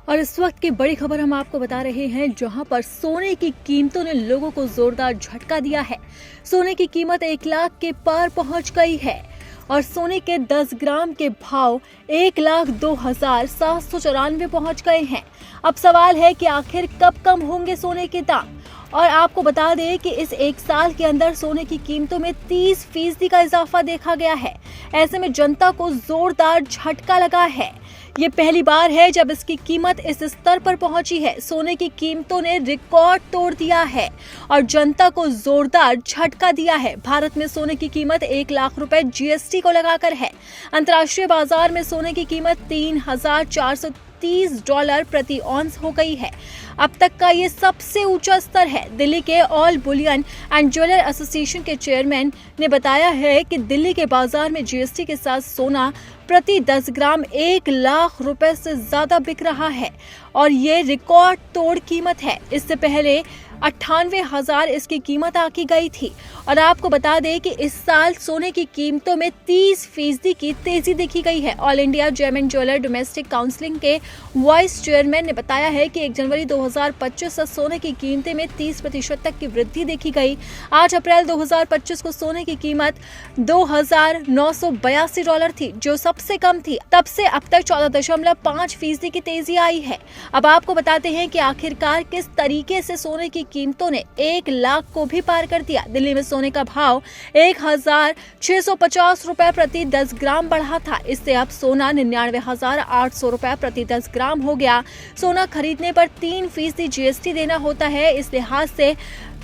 और इस वक्त की बड़ी खबर हम आपको बता रहे हैं, जहां पर सोने की कीमतों ने लोगों को जोरदार झटका दिया है। सोने की कीमत 1 लाख के पार पहुंच गई है और सोने के 10 ग्राम के भाव 1,02,794 पहुंच गए हैं। अब सवाल है कि आखिर कब कम होंगे सोने के दाम। और आपको बता दें कि इस 1 साल के अंदर सोने की कीमतों में 30% का इजाफा देखा गया है। ऐसे में जनता को जोरदार झटका लगा है। ये पहली बार है जब इसकी कीमत इस स्तर पर पहुंची है। सोने की कीमतों ने रिकॉर्ड तोड़ दिया है और जनता को जोरदार झटका दिया है। भारत में सोने की कीमत 1 लाख रुपए जीएसटी को लगाकर है। अंतर्राष्ट्रीय बाजार में सोने की कीमत $3,430 प्रति औंस हो गई है। अब तक का ये सबसे ऊंचा स्तर है। दिल्ली के all Boolean and jeweller association के चेयरमैन ने बताया है कि दिल्ली के बाजार में जीएसटी के साथ सोना प्रति 10 ग्राम 1 लाख रुपए से ज्यादा बिक रहा है और ये रिकॉर्ड तोड़ कीमत है। इससे पहले 98,000 इसकी कीमत आकी गई थी। और आपको बता दें कि इस साल सोने की कीमतों में 30% की तेजी देखी गई है। All India gem and jeweller domestic counselling के वाइस चेयरमैन ने बताया है कि 1 जनवरी 2025 से सोने की कीमतें में 30% तक की वृद्धि देखी गई। 8 अप्रैल 2025 को सोने की कीमत $2,982 थी, जो सबसे कम थी। तब से अब तक 14.5% की तेजी आई है। अब आपको बताते हैं कि आखिरकार किस तरीके से सोने की कीमतों ने 1 लाख को भी पार कर दिया। दिल्ली में सोने का भाव 1,650 रुपए प्रति 10 ग्राम बढ़ा था। इससे अब सोना 99,800 रुपए प्रति 10 ग्राम हो गया। सोना खरीदने पर 3% जीएसटी देना होता है। इस लिहाज से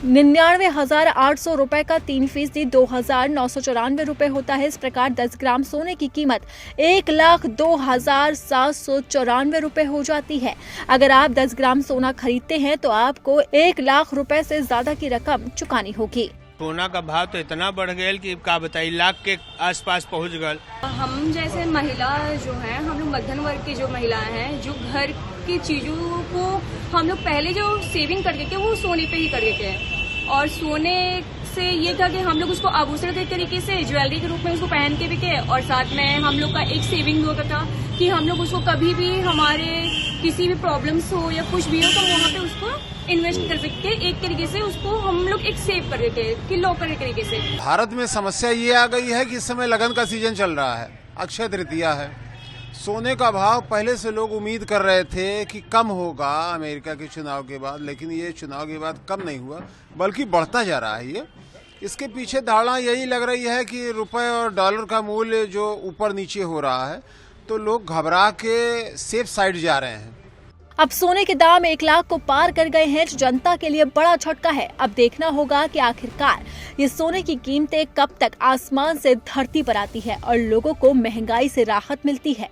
99,800 रुपए का 3% 2,994 रुपए होता है। इस प्रकार 10 ग्राम सोने की कीमत 1,02,794 रुपए हो जाती है। अगर आप 10 ग्राम सोना खरीदते हैं तो आपको 1 लाख रुपए से ज्यादा की रकम चुकानी होगी। सोना का भाव तो इतना बढ़ गया कि का बताइए, लाख के आसपास पहुंच गए। हम जैसे महिला जो हैं, हम लोग मध्यम वर्ग की जो महिलाएं हैं, जो घर की चीजों को हम लोग पहले जो सेविंग करके के वो सोने पे ही करके के, और सोने से ये था कि हम लोग उसको आभूषण के तरीके से ज्वेलरी के रूप में उसको पहन के भी के, और साथ में हम लोग का एक सेविंग भी होता था कि हम लोग उसको कभी भी हमारे किसी भी प्रॉब्लम्स हो या कुछ भी हो तो वहाँ पे उसको इन्वेस्ट कर सकते, एक तरीके से उसको हम लोग एक सेव कर देते हैं कि लॉकर के तरीके से। भारत में समस्या ये आ गई है कि इस समय लगन का सीजन चल रहा है, अक्षय तृतीया है। सोने का भाव पहले से लोग उम्मीद कर रहे थे कि कम होगा अमेरिका के चुनाव के बाद, लेकिन ये चुनाव के बाद कम नहीं हुआ बल्कि बढ़ता जा रहा है। ये इसके पीछे धारणा यही लग रही है कि रुपए और डॉलर का मूल्य जो ऊपर नीचे हो रहा है तो लोग घबरा के सेफ साइड जा रहे हैं। अब सोने के दाम 1 लाख को पार कर गए हैं, जो जनता के लिए बड़ा झटका है। अब देखना होगा कि आखिरकार ये सोने की कीमतें कब तक आसमान से धरती पर आती है और लोगों को महंगाई से राहत मिलती है।